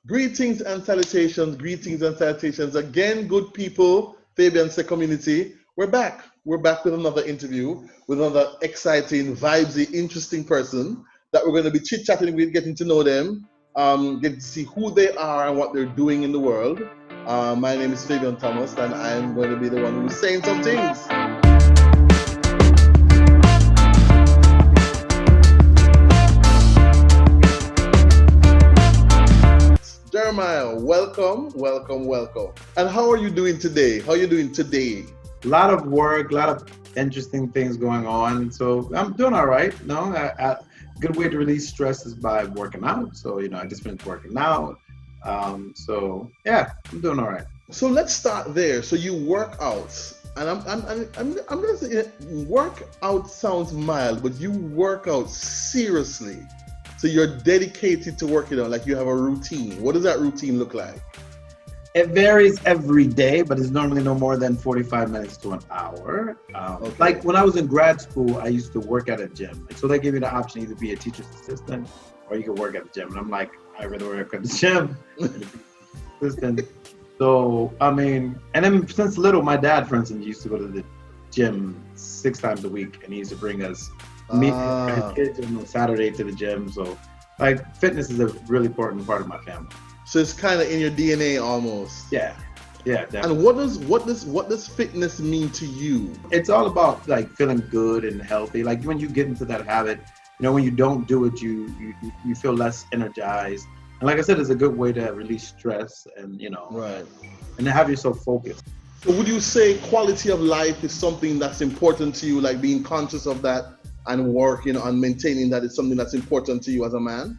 Greetings and salutations again, good people, Fabian Seh community. We're back. We're back with another interview with another exciting, vibesy, interesting person that we're going to be chit-chatting with, getting to know them, getting to see who they are and what they're doing in the world. My name is Fabian Thomas, and I'm going to be the one who's saying some things. Jeremiah, welcome. And how are you doing today? How are you doing today? A lot of work, a lot of interesting things going on. So I'm doing all right. No, a good way to release stress is by working out. So, I just finished working out. So yeah, I'm doing all right. So let's start there. So you work out, and I'm gonna say work out sounds mild, but you work out seriously. So you're dedicated to working out, like you have a routine. What does that routine look like? It varies every day, but it's normally no more than 45 minutes to an hour. Okay. Like when I was in grad school, I used to work at a gym. So they give you the option either be a teacher's assistant or you could work at the gym. And I'm like, I'd rather work at the gym. Assistant. So, and then since little, my dad, for instance, used to go to the gym 6 times a week, and he used to bring us me and his kids on Saturday to the gym. So like fitness is a really important part of my family. So it's kind of in your DNA almost. Yeah, definitely. And what does fitness mean to you? It's all about like feeling good and healthy. Like when you get into that habit, when you don't do it, you feel less energized. And like I said, it's a good way to release stress and right, and to have yourself focused. So would you say quality of life is something that's important to you, like being conscious of that and working on maintaining that is something that's important to you as a man?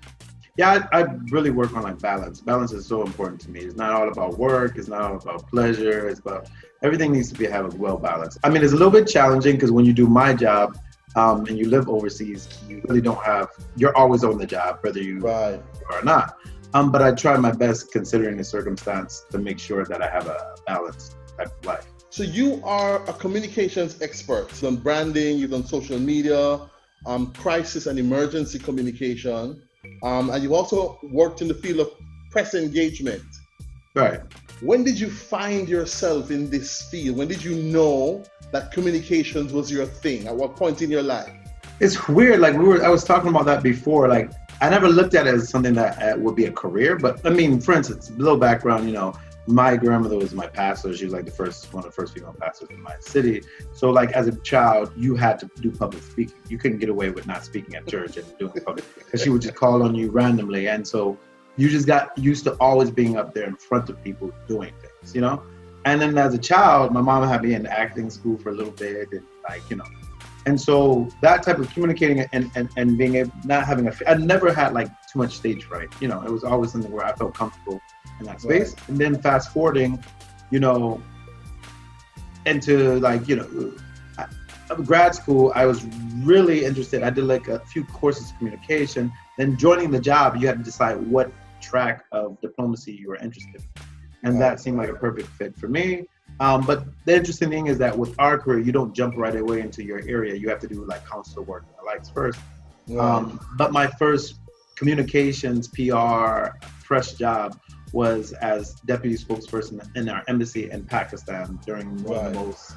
Yeah, I really work on like balance. Balance is so important to me. It's not all about work. It's not all about pleasure. It's about everything needs to have a well balanced. It's a little bit challenging because when you do my job and you live overseas, you really don't have, you're always on the job, whether you are or not. But I try my best considering the circumstance to make sure that I have a balanced type of life. So you are a communications expert. You've done branding, you've done social media, crisis and emergency communication, and you've also worked in the field of press engagement. Right. When did you find yourself in this field? When did you know that communications was your thing? At what point in your life? It's weird. Like I was talking about that before. Like I never looked at it as something that would be a career. But for instance, a little background. My grandmother was my pastor. She was like one of the first female pastors in my city. So like as a child, you had to do public speaking. You couldn't get away with not speaking at church and doing public because she would just call on you randomly. And so you just got used to always being up there in front of people doing things, And then as a child, my mom had me in acting school for a little bit and and so that type of communicating and being able, not having I never had like too much stage fright. It was always something where I felt comfortable in that space. Right. And then fast forwarding, into grad school, I was really interested. I did like a few courses of communication. Then joining the job, you had to decide what track of diplomacy you were interested in. And that seemed like a perfect fit for me. But the interesting thing is that with our career, you don't jump right away into your area. You have to do like consular work first. Right. But my first communications, PR, press job was as deputy spokesperson in our embassy in Pakistan during one of the most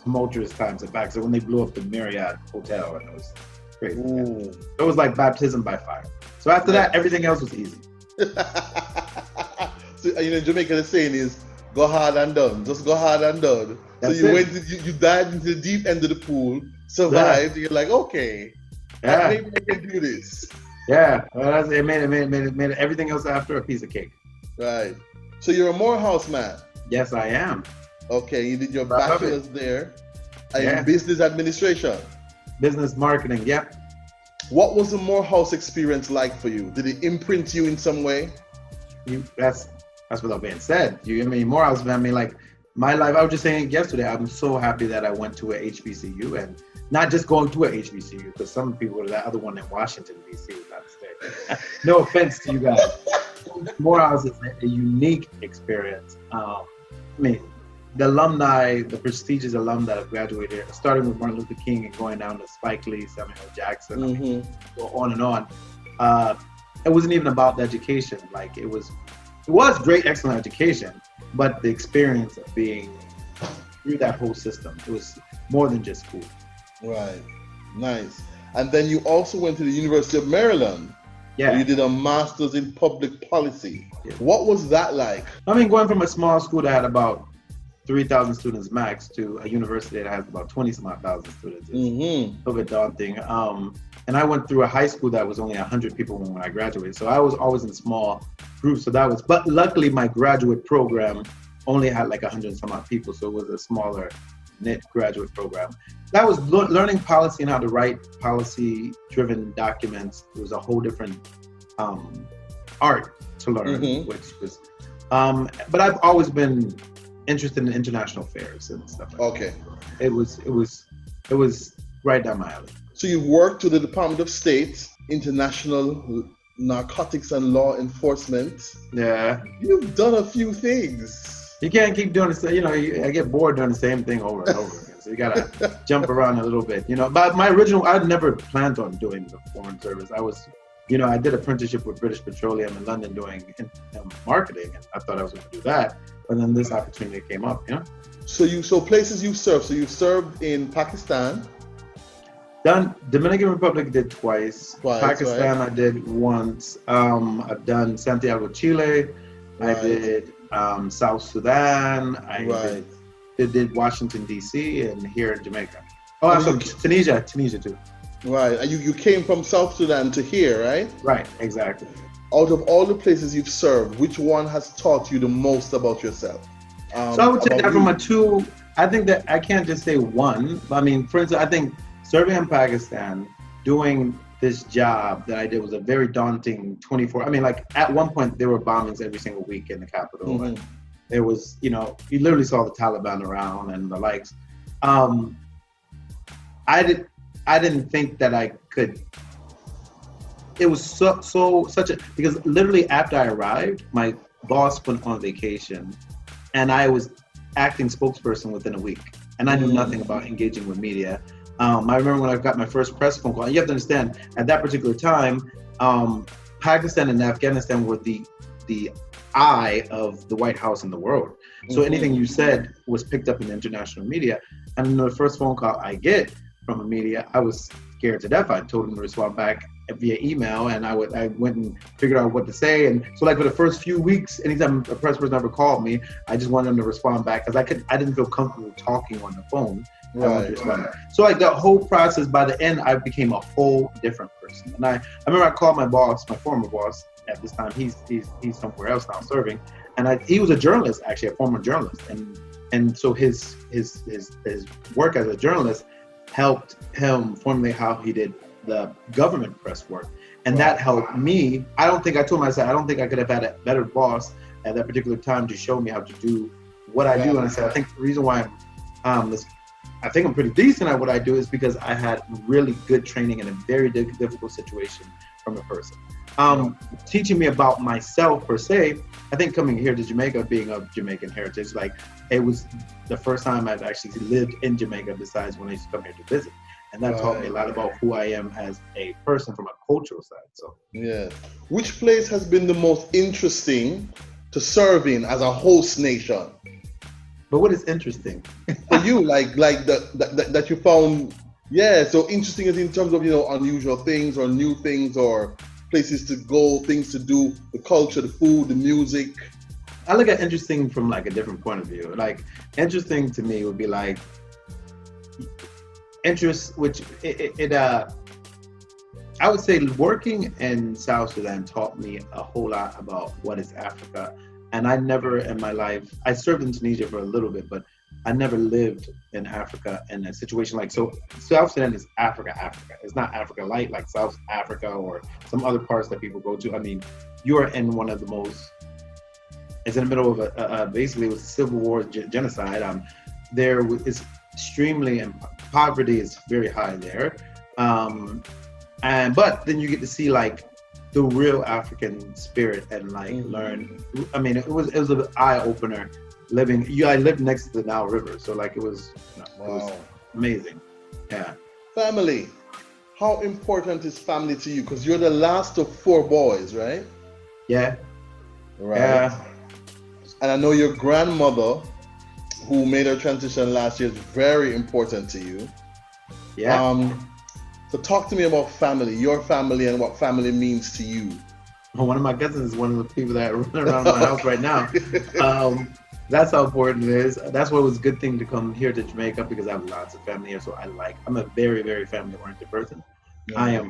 tumultuous times in Pakistan when they blew up the Marriott hotel, and it was crazy. Yeah. It was like baptism by fire. So after that, everything else was easy. So, Jamaica, the saying is, go hard and done. Just go hard and done. That's so you dived into the deep end of the pool, survived. Yeah. You're like, okay, maybe I can do this. Yeah, well, it made everything else after a piece of cake. Right. So you're a Morehouse man. Yes, I am. Okay, you did your bachelor's there. In business administration. Business marketing. Yep. What was the Morehouse experience like for you? Did it imprint you in some way? That's without being said. Morehouse, like my life, I was just saying yesterday, I'm so happy that I went to a HBCU and not just going to a HBCU, because some people are that other one in Washington, D.C. was not the state. No offense to you guys. Morehouse is a unique experience. The alumni, the prestigious alumni that have graduated, starting with Martin Luther King and going down to Spike Lee, Samuel L. Jackson, go on and on. It wasn't even about the education. Like it was it was great, excellent education, but the experience of being through that whole system, it was more than just school. Right. Nice. And then you also went to the University of Maryland, where Yeah. you did a master's in public policy. Yeah. What was that like? I mean, going from a small school that had about 3,000 students max to a university that has about 20 some odd thousand students is a little bit daunting. And I went through a high school that was only 100 people when I graduated. So I was always in small groups. So that was, but luckily my graduate program only had like 100 and some odd people. So it was a smaller knit graduate program. That was learning policy and how to write policy driven documents. It was a whole different art to learn, which was, but I've always been interested in international affairs and stuff like Okay. that. It was right down my alley. So you worked with the Department of State, International Narcotics and Law Enforcement. Yeah. You've done a few things. You can't keep doing the same, I get bored doing the same thing over and over again. So you gotta jump around a little bit, But my original, I'd never planned on doing the foreign service. I was, I did apprenticeship with British Petroleum in London doing marketing, and I thought I was going to do that. But then this opportunity came up, So places you served. So you served in Pakistan. Done Dominican Republic did twice. Pakistan right. I did once. I've done Santiago, Chile. Right. I did South Sudan. I did Washington D.C. and here in Jamaica. Oh, also Tunisia too. Right, and you came from South Sudan to here, right? Right, exactly. Out of all the places you've served, which one has taught you the most about yourself? So I would say that from a two. I think that I can't just say one. I mean, for instance, I think serving in Pakistan, doing this job that I did was a very daunting 24. I mean, like at one point there were bombings every single week in the capital, and there was, you literally saw the Taliban around and the likes. I didn't think that I could. It was such a, because literally after I arrived, my boss went on vacation, and I was acting spokesperson within a week, and I knew nothing about engaging with media. I remember when I got my first press phone call. You have to understand, at that particular time, Pakistan and Afghanistan were the eye of the White House in the world. So anything you said was picked up in international media. And the first phone call I get from the media, I was scared to death. I told them to respond back via email, and I went and figured out what to say. And so, like, for the first few weeks, anytime a press person ever called me, I just wanted them to respond back because I didn't feel comfortable talking on the phone. Right. So like the whole process, by the end, I became a whole different person. And I remember I called my boss, my former boss at this time. He's somewhere else now serving, and he was a journalist, actually a former journalist, and so his work as a journalist helped him formulate how he did the government press work, and that helped me. I told him, I said, I don't think I could have had a better boss at that particular time to show me how to do what I do. And I said, I think the reason why I think I'm pretty decent at what I do is because I had really good training in a very difficult situation from a person. Teaching me about myself per se, I think coming here to Jamaica, being of Jamaican heritage, like it was the first time I've actually lived in Jamaica besides when I used to come here to visit. And that taught me a lot about who I am as a person from a cultural side. So yeah. Which place has been the most interesting to serve in as a host nation? But what is interesting for you, like that you found, so interesting is in terms of, unusual things or new things or places to go, things to do, the culture, the food, the music. I look at interesting from like a different point of view. Like interesting to me would be like interest, which I would say working in South Sudan taught me a whole lot about what is Africa. And I never in my life, I served in Tunisia for a little bit, but I never lived in Africa in a situation like, so South Sudan is Africa. It's not Africa light like South Africa or some other parts that people go to. I mean, you are in one of the most, it's in the middle of basically it was a civil war genocide. There is extremely, and poverty is very high there. But then you get to see like the real African spirit and like learn. I mean, it was an eye opener living. I lived next to the Nile River, so like it was amazing. Yeah. Family. How important is family to you? Because you're the last of 4 boys, right? Yeah. right? Yeah, And I know your grandmother, who made her transition last year, is very important to you. yeah. Um, so talk to me about family, your family, and what family means to you. Well, one of my cousins is one of the people that run around my house right now. Okay. Um, that's how important it is. That's why it was a good thing to come here to Jamaica because I have lots of family here. So I'm a very, very family oriented person. Yeah.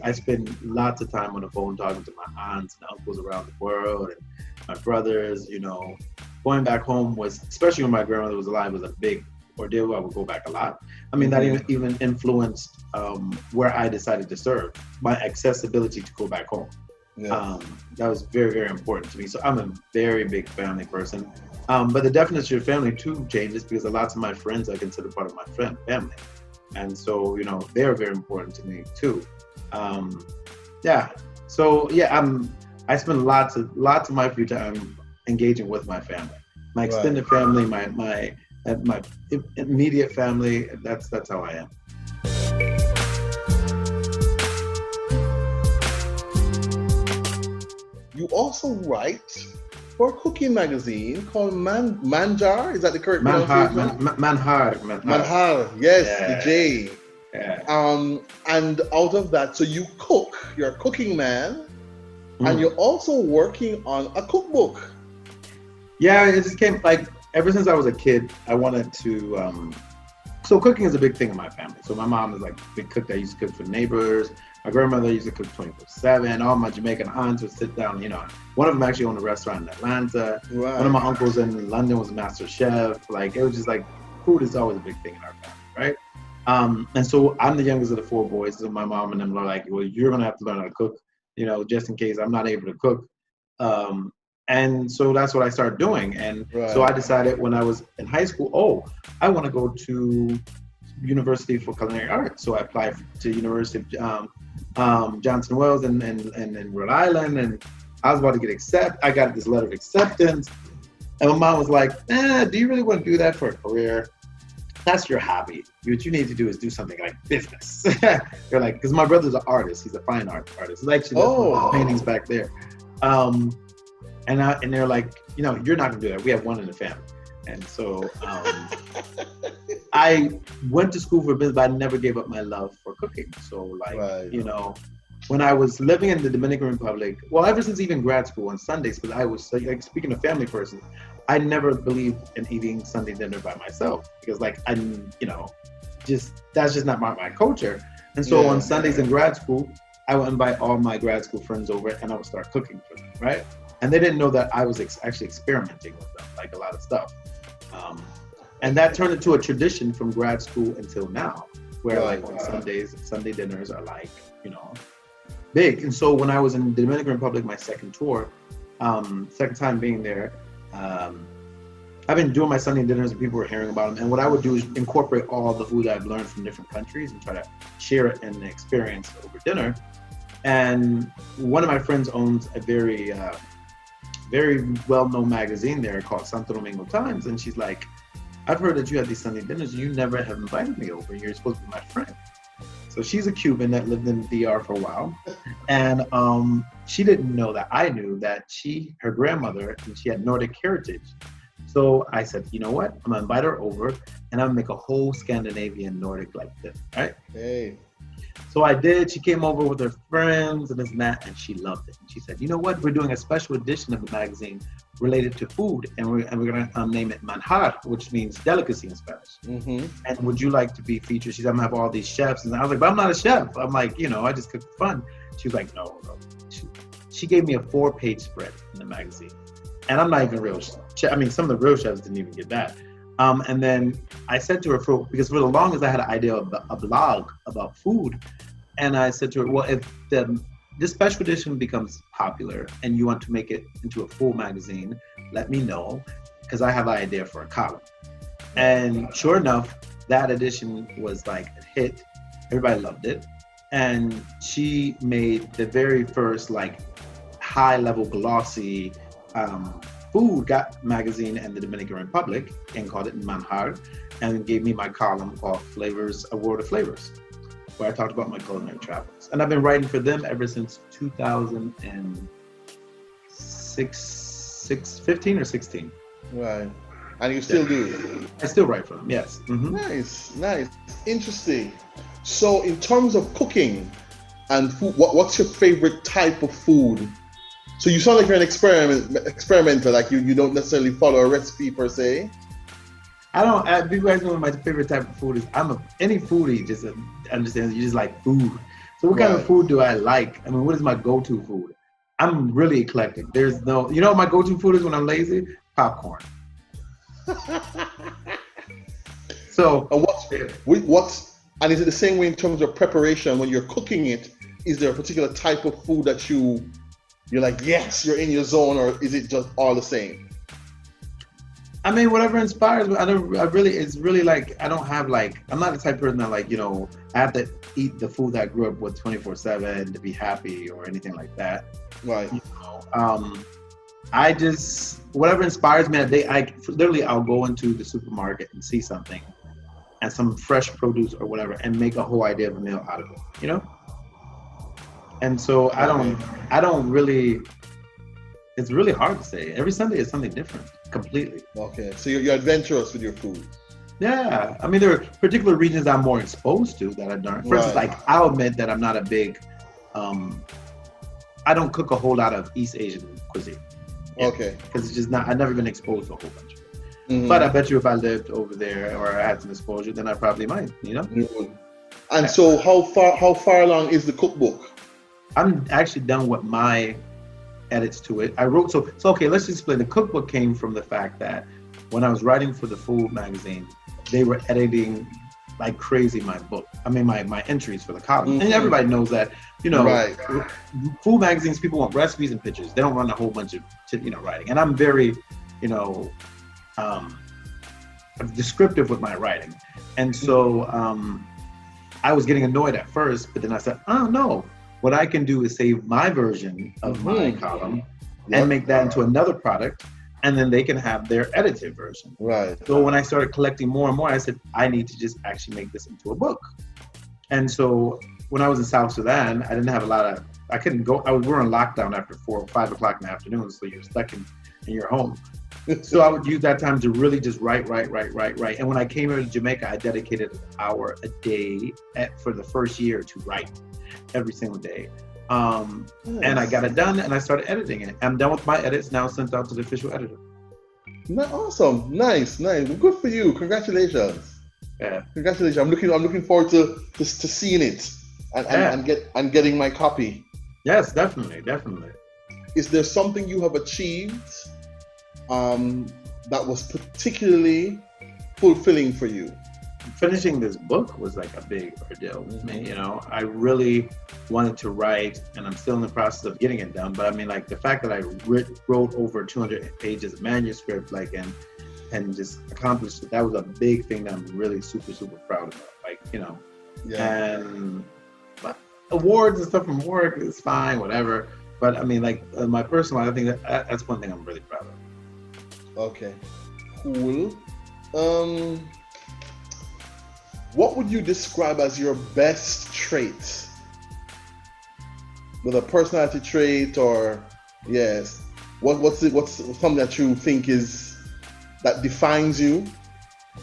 I spend lots of time on the phone talking to my aunts and uncles around the world and my brothers. Going back home was, especially when my grandmother was alive, was a big ordeal. I would go back a lot. I mean, that even influenced where I decided to serve, my accessibility to go back home. Yeah. That was very, very important to me. So I'm a very big family person. But the definition of family too changes because a lot of my friends I consider part of my family. And so, they're very important to me too. Yeah. So yeah, I spend lots of my free time engaging with my family, my Right. extended family, my immediate family. That's how I am. You also write for a cooking magazine called Manjar. Is that the correct pronunciation? Manhar. Manhar. Yes, the Yeah. J. Yeah. And out of that, so you cook. You're a cooking man, and Mm. you're also working on a cookbook. Yeah, it just came like ever since I was a kid, I wanted to. So cooking is a big thing in my family. So my mom is like a big cook that used to cook for neighbors. My grandmother used to cook 24/7. All my Jamaican aunts would sit down. One of them actually owned a restaurant in Atlanta. Right. One of my uncles in London was a master chef. Like it was just like food is always a big thing in our family, right? And so I'm the youngest of the four boys. So my mom and them are like, well, you're gonna have to learn how to cook, just in case I'm not able to cook. And so that's what I started doing. And so I Right. decided when I was in high school, I want to go to University for Culinary Arts. So I applied to University of Johnson Wales in Rhode Island, and I was about to get accepted. I got this letter of acceptance, and my mom was like, "Do you really want to do that for a career? That's your hobby. What you need to do is do something like business." They're like, because my brother's an artist. He's a fine art artist. He's actually got some of his paintings back there. And they're like, you're not gonna do that. We have one in the family. And so I went to school for business, but I never gave up my love for cooking. So Right. when I was living in the Dominican Republic, well, ever since even grad school on Sundays, because I was like speaking of family person, I never believed in eating Sunday dinner by myself because that's just not my culture. And so on Sundays in grad school, I would invite all my grad school friends over and I would start cooking for them, right? And they didn't know that I was actually experimenting with them, like a lot of stuff. And that turned into a tradition from grad school until now, where Right. like on Sundays, Sunday dinners are like, big. And so when I was in the Dominican Republic, my second tour, second time being there, I've been doing my Sunday dinners and people were hearing about them. And what I would do is incorporate all the food I've learned from different countries and try to share it in the experience over dinner. And one of my friends owns a very well-known magazine there called Santo Domingo Times. And she's like, I've heard that you have these Sunday dinners. You never have invited me over. You're supposed to be my friend. So she's a Cuban that lived in the DR for a while. And she didn't know that I knew that her grandmother, and she had Nordic heritage. So I said, you know what? I'm gonna invite her over and I'm gonna make a whole Scandinavian Nordic like this, right? Hey. So I did. She came over with her friends and this and that, and she loved it. And she said, you know what? We're doing a special edition of the magazine related to food, and we're gonna name it Manjar, which means delicacy in Spanish. Mm-hmm. And would you like to be featured? She said, I'm gonna have all these chefs. And I was like, but I'm not a chef. I'm like, I just cook for fun. She was like, no. She gave me a 4-page spread in the magazine. And I'm not even real. I mean, some of the real chefs didn't even get that. And then I said to her, because for the longest I had an idea of a blog about food. And I said to her, well, if this special edition becomes popular and you want to make it into a full magazine, let me know, because I have an idea for a column. And sure enough, that edition was like a hit. Everybody loved it. And she made the very first like high level glossy food magazine in the Dominican Republic and called it Manjar, and gave me my column called Flavors, A World of Flavors, where I talked about my culinary travels. And I've been writing for them ever since 2006, 15 or 16. Right. And you still do? I still write for them, yes. Nice. Interesting. So in terms of cooking and food, what's your favorite type of food? So you sound like you're an experimenter, like you don't necessarily follow a recipe per se. People ask me what my favorite type of food is. Any foodie just understands you just like food. So what kind of food do I like? I mean, what is my go-to food? I'm really eclectic. There's no, you know what my go-to food is when I'm lazy? Popcorn. So and is it the same way in terms of preparation when you're cooking it? Is there a particular type of food that you're like, yes, you're in your zone, or is it just all the same? I mean, whatever inspires me. It's really like, I don't have like, I'm not the type of person that like, I have to eat the food that I grew up with 24/7 to be happy or anything like that. Right. I just, whatever inspires me that day, I'll go into the supermarket and see something and some fresh produce or whatever and make a whole idea of a meal out of it, And so I don't really, it's really hard to say. Every Sunday is something different, completely. Okay, so you're adventurous with your food. Yeah, I mean, there are particular regions I'm more exposed to that I've done. For instance, like, I'll admit that I'm not a big, I don't cook a whole lot of East Asian cuisine. Okay. Because it's just not, I've never been exposed to a whole bunch of it. But I bet you if I lived over there or I had some exposure, then I probably might, You would. And so how far along is the cookbook? I'm actually done with my edits to it. I wrote, so okay, let's just explain. The cookbook came from the fact that when I was writing for the food magazine, they were editing like crazy my book. I mean, my entries for the column. And everybody knows that, food magazines, people want recipes and pictures. They don't run a whole bunch of, writing. And I'm very, descriptive with my writing. And so I was getting annoyed at first, but then I said, oh no, what I can do is save my version of my column and make that into another product. And then they can have their edited version. Right. So when I started collecting more and more, I said, I need to just actually make this into a book. And so when I was in South Sudan, I didn't have I couldn't go, we were in lockdown after 4 or 5 o'clock in the afternoon. So you're stuck in your home. So I would use that time to really just write. And when I came here to Jamaica, I dedicated an hour a day for the first year to write every single day. And I got it done and I started editing it. I'm done with my edits now, sent out to the official editor. Awesome. Nice. Well, good for you. Congratulations. Yeah. Congratulations. I'm looking forward to seeing it and getting my copy. Yes, definitely. Is there something you have achieved that was particularly fulfilling for you? Finishing this book was like a big ordeal for me. I really wanted to write, and I'm still in the process of getting it done. But I mean, like, the fact that I wrote over 200 pages of manuscript, and just accomplished it, that was a big thing that I'm really super, super proud of. And awards and stuff from work is fine, whatever. But I mean, like, my personal life, I think that's one thing I'm really proud of. Okay, cool. What would you describe as your best trait? With a personality trait, or what's something that you think that defines you?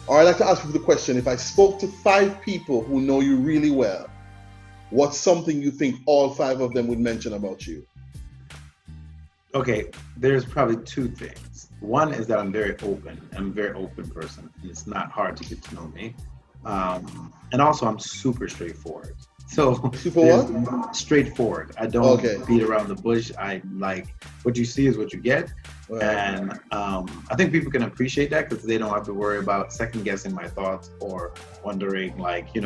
Or I'd like to ask you the question: if I spoke to 5 people who know you really well, what's something you think all 5 of them would mention about you? Okay, there's probably 2 things. One is that I'm very open. I'm a very open person, and it's not hard to get to know me. And also, I'm super straightforward. So straightforward. I don't beat around the bush. I like what you see is what you get. Right. And I think people can appreciate that because they don't have to worry about second guessing my thoughts or wondering, like, did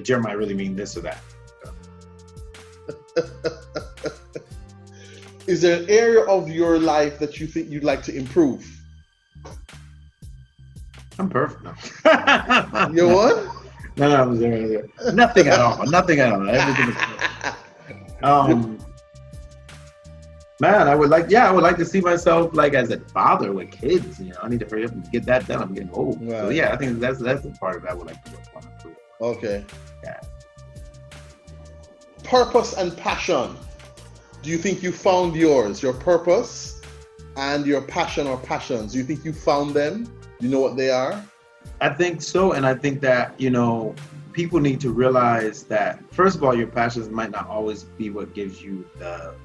Jeremiah really mean this or that? Is there an area of your life that you think you'd like to improve? I'm perfect. No. You what? No, nothing at all. Everything is perfect. Man, I would like to see myself like as a father with kids. I need to hurry up and get that done. I'm getting old. Right. So yeah, I think that's the part of that I would like to work on. Okay. Yeah. Purpose and passion. Do you think you found yours, your purpose and your passion or passions? Do you think you found them? You know what they are? I think so, and I think that, you know, people need to realize that, first of all, your passions might not always be what gives you the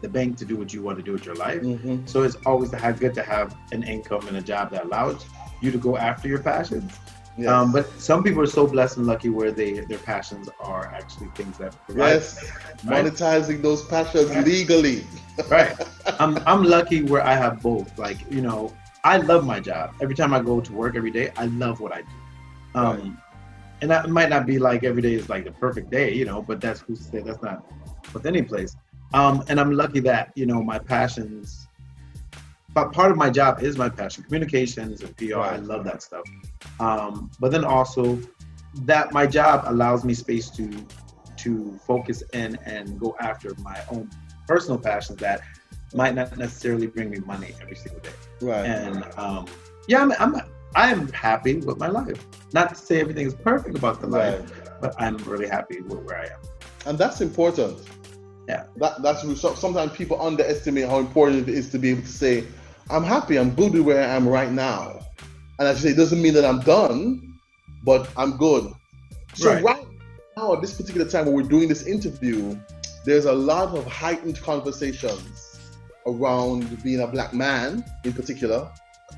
bank to do what you want to do with your life. Mm-hmm. So it's always good to have an income and a job that allows you to go after your passions. Yes. But some people are so blessed and lucky where their passions are actually things that provide. Yes, right? Monetizing those passions legally. Right. I'm lucky where I have both. Like, you know, I love my job. Every time I go to work every day, I love what I do. Right. And that might not be like every day is like the perfect day, you know, but that's who's to say that's not with any place. And I'm lucky that, you know, my passions, but part of my job is my passion, communications and PR. Right. I love that stuff. But then also that my job allows me space to focus in and go after my own personal passions that might not necessarily bring me money every single day. Right. And yeah, I'm happy with my life. Not to say everything is perfect about the life, right, but I'm really happy with where I am. And that's important. Yeah. That's sometimes people underestimate how important it is to be able to say, I'm happy, I'm good with where I am right now. And I say it doesn't mean that I'm done, but I'm good. So right now, at this particular time when we're doing this interview, there's a lot of heightened conversations around being a black man in particular,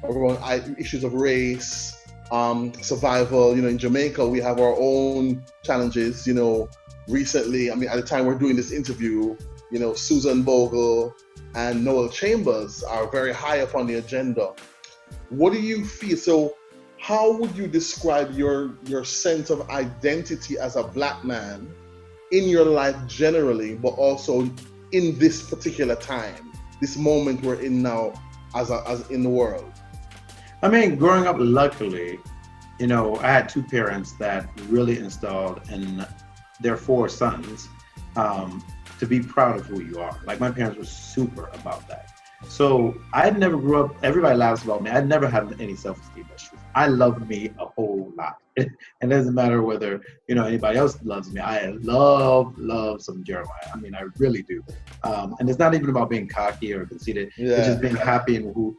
around issues of race, survival. You know, in Jamaica, we have our own challenges. You know, recently, I mean, at the time we're doing this interview, you know, Susan Bogle and Noel Chambers are very high up on the agenda. What do you feel? So how would you describe your sense of identity as a black man in your life generally, but also in this particular time, this moment we're in now as in the world? I mean, growing up, luckily, you know, I had two parents that really installed in their four sons to be proud of who you are. Like, my parents were super about that. So I never grew up, everybody laughs about me. I never had any self-esteem issues. I love me a whole lot. It doesn't matter whether, you know, anybody else loves me. I love some Jeremiah. I mean, I really do. And it's not even about being cocky or conceited. Yeah. It's just being happy in who,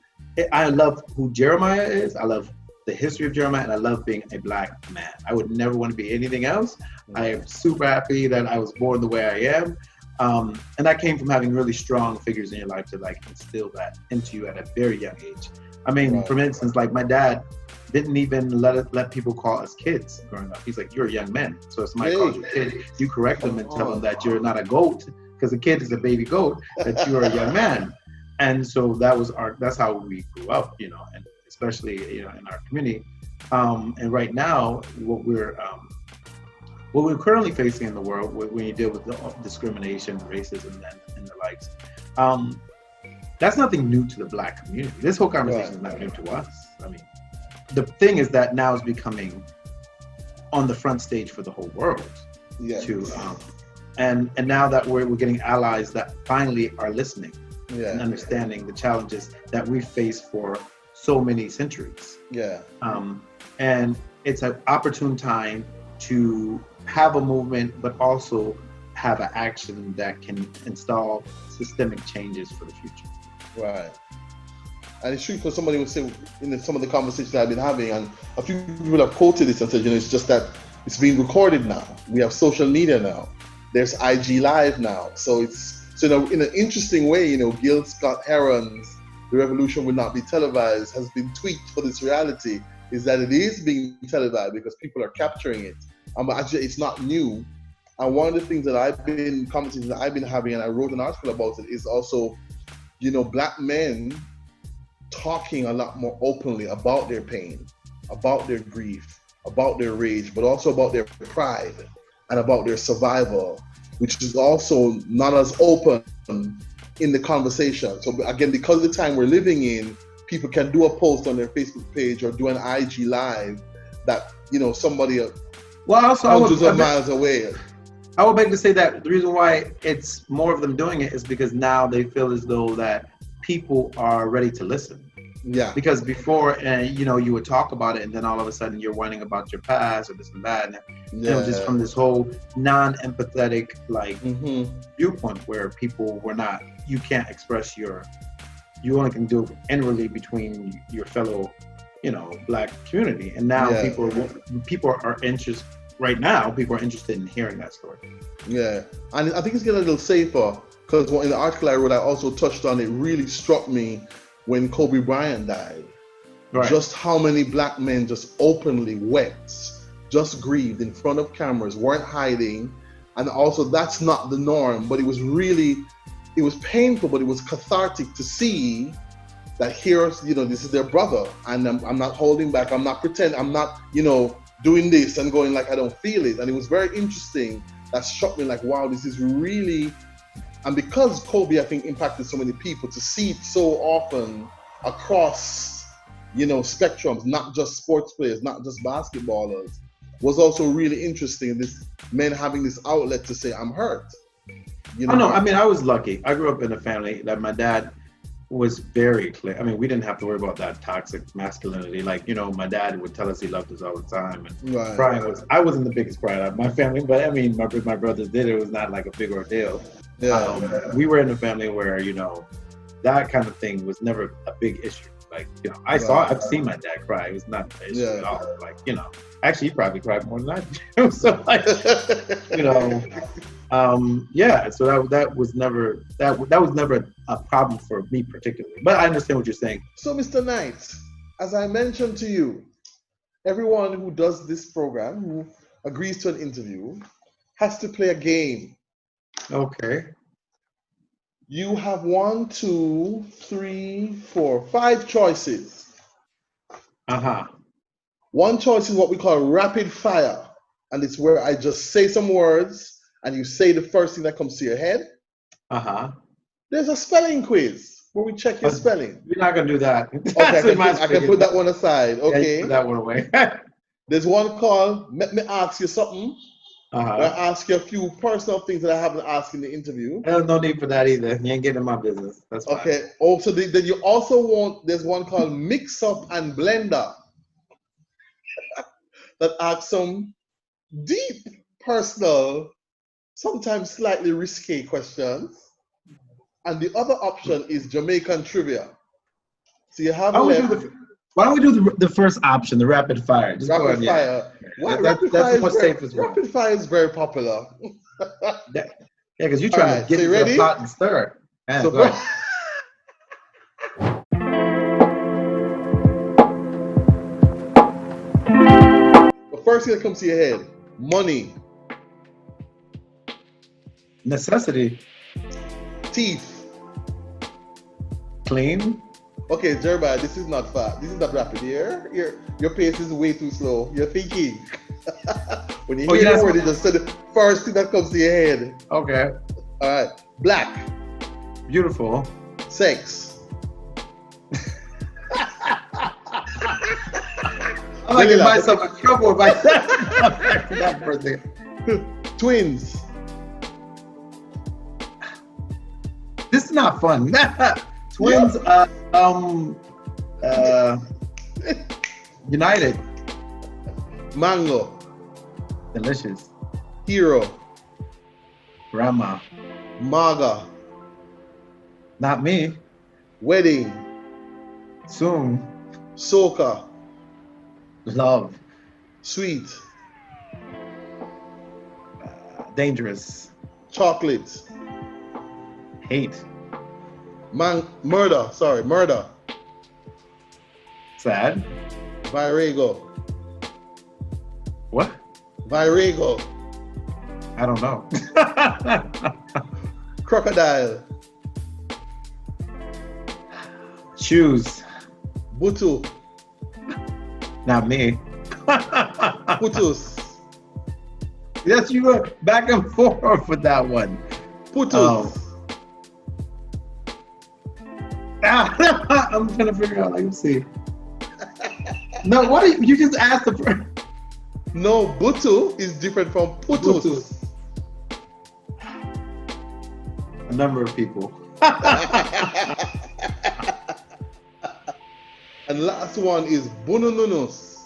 I love who Jeremiah is. I love the history of Jeremiah, and I love being a black man. I would never want to be anything else. I am super happy that I was born the way I am. And that came from having really strong figures in your life to like instill that into you at a very young age. I mean, for instance, like my dad didn't even let people call us kids growing up. He's like, you're a young man. So if somebody calls you a kid, you correct them and tell them that you're not a goat, because a kid is a baby goat, that you are a young man. And so that's how we grew up, you know, and especially, you know, in our community. And right now, what we're currently facing in the world, when you deal with the discrimination, racism, and the likes, that's nothing new to the black community. This whole conversation is not new to us. I mean, the thing is that now it's becoming on the front stage for the whole world. Yes. And now that we're getting allies that finally are listening and understanding the challenges that we face for so many centuries. Yeah. And it's an opportune time to have a movement, but also have an action that can install systemic changes for the future. Right. And it's true, because somebody would say in some of the conversations I've been having, and a few people have quoted this and said, you know, it's just that it's being recorded now. We have social media now. There's IG Live now. So in an interesting way, you know, Gil Scott-Heron's "The Revolution Will Not Be Televised" has been tweaked for this reality, is that it is being televised because people are capturing it. Actually, it's not new. And one of the things conversations that I've been having, and I wrote an article about it, is also, you know, black men talking a lot more openly about their pain, about their grief, about their rage, but also about their pride and about their survival, which is also not as open in the conversation. So again, because of the time we're living in, people can do a post on their Facebook page or do an IG Live that, you know, somebody hundreds of miles away. I would beg to say that the reason why it's more of them doing it is because now they feel as though that people are ready to listen. Yeah. Because before, you would talk about it, and then all of a sudden you're whining about your past or this and that, and Yeah. it was just from this whole non-empathetic Mm-hmm. viewpoint where people were not. You can't express you only can do it inwardly between your fellow, Black community, and now Yeah. people are interested. Right now, people are interested in hearing that story. Yeah, and I think it's getting a little safer because in the article I wrote, I also touched on it. Really struck me when Kobe Bryant died. Right. Just how many Black men just openly wept, just grieved in front of cameras, weren't hiding, and also that's not the norm. But it was painful, but it was cathartic to see that here's, this is their brother, and I'm not holding back. I'm not pretending. I'm not, doing this and going like I don't feel it. And it was very interesting. That struck me like, wow, this is really, and because Kobe, I think, impacted so many people, to see it so often across, spectrums, not just sports players, not just basketballers, was also really interesting. This men having this outlet to say, I'm hurt. I was lucky. I grew up in a family that my dad was very clear. I mean, we didn't have to worry about that toxic masculinity. Like, my dad would tell us he loved us all the time. And Right. I wasn't the biggest cry out of my family, but I mean, my brothers did. It was not like a big ordeal. Yeah. We were in a family where, that kind of thing was never a big issue. Like, I've seen my dad cry. It was not an issue at all. Like, actually, he probably cried more than I did. So, like, so that was never a problem for me particularly. But I understand what you're saying. So, Mr. Knight, as I mentioned to you, everyone who does this program, who agrees to an interview, has to play a game. Okay. You have 1, 2, 3, 4, 5 choices. One choice is what we call rapid fire, and it's where I just say some words and you say the first thing that comes to your head. There's a spelling quiz where we check your spelling. You're not gonna do that. Okay, I can put that one aside. Okay. Yeah, put that one away. There's one called Let Me Ask You Something. Uh-huh. Where I ask you a few personal things that I haven't asked in the interview. There's no need for that either. You ain't getting in my business. That's fine. Okay. Also, then you also want, there's one called Mix Up and Blender that asks some deep, personal, sometimes slightly risque questions. And the other option is Jamaican trivia. So you have why don't we do the first option, the rapid fire? Just rapid fire. That's the most safest one. Rapid fire is very popular. Yeah, because you're trying to get into the pot and stir. Man, so go ahead. The first thing that comes to your head, money. Necessity. Teeth. Clean. Okay, Jeremiah, this is not fast. This is not rapid. Your pace is way too slow. You're thinking. When you hear the word, you just say the first thing that comes to your head. Okay. All right. Black. Beautiful. Sex. I'm like getting myself in trouble by that birthday. Twins. This is not fun. Twins. United. Mango. Delicious. Hero. Grandma. Maga. Not me. Wedding. Soon. Soca. Love. Sweet. Dangerous. Chocolate. Hate. Murder. Sad. Virago. What? Virago. I don't know. Crocodile. Shoes. Butu. Not me. Putus. Yes, you were back and forth with that one. Putus. I'm trying to figure out. Let me see. No, what you just asked the first. No, Butu is different from Putus. A number of people. And last one is bunununus.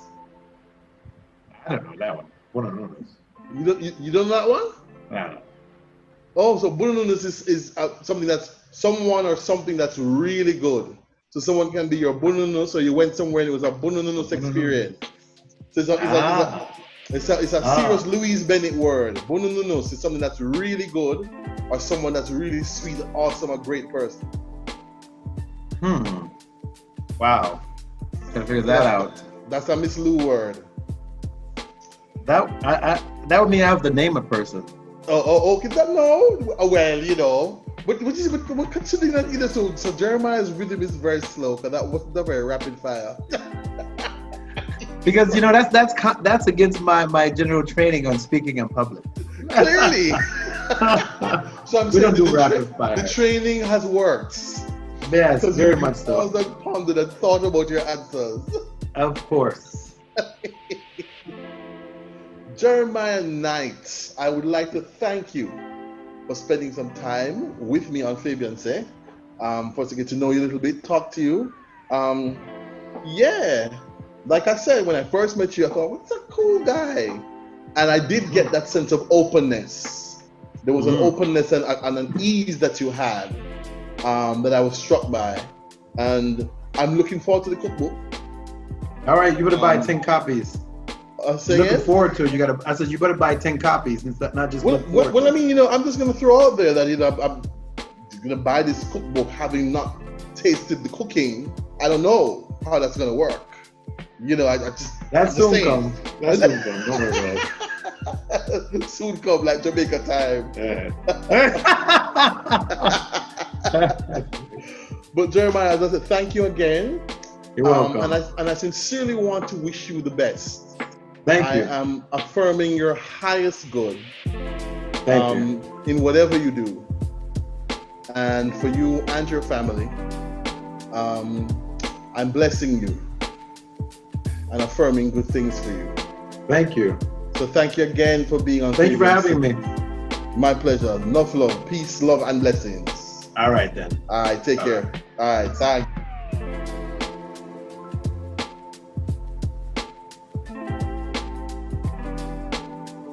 I don't know that one. What are those? You don't know that one? No. Oh, so bunununus is something that's someone or something that's really good. So someone can be your bunununus, or you went somewhere and it was a bunununus experience. So it's a serious Louise Bennett word. Bunununus is something that's really good, or someone that's really sweet, awesome, a great person. Wow. Gotta figure that out. That's a Miss Lou word. That would mean I have to name a person. Oh, okay. No. Well, you know. But considering that either, so Jeremiah's rhythm is very slow, because that wasn't a very rapid fire. Because you know that's against my general training on speaking in public. Clearly. So we don't do rapid fire. The training has worked. Yes, very much so. I pondered and thought about your answers. Of course. Jeremiah Knight, I would like to thank you for spending some time with me on Fabian Seh. For us to get to know you a little bit, talk to you. Yeah, like I said, when I first met you, I thought, what's a cool guy? And I did get that sense of openness. There was an openness and an ease that you had that I was struck by. And I'm looking forward to the cookbook. All right, you better buy 10 copies. Looking forward to it. I said you better buy 10 copies instead, not just. Well, I mean, I'm just gonna throw out there that I'm gonna buy this cookbook, having not tasted the cooking. I don't know how that's gonna work. I just that's soon come. That's soon come. Don't worry about it. Soon come, like Jamaica time. Yeah. But Jeremiah, as I said, thank you again. You're welcome. And I sincerely want to wish you the best. Thank you. I am affirming your highest good. Thank you. In whatever you do. And for you and your family, I'm blessing you and affirming good things for you. Thank you. So thank you again for being on. Thank you for having me. My pleasure. Enough love, peace, love, and blessings. All right then. All right, take care. All right, thanks.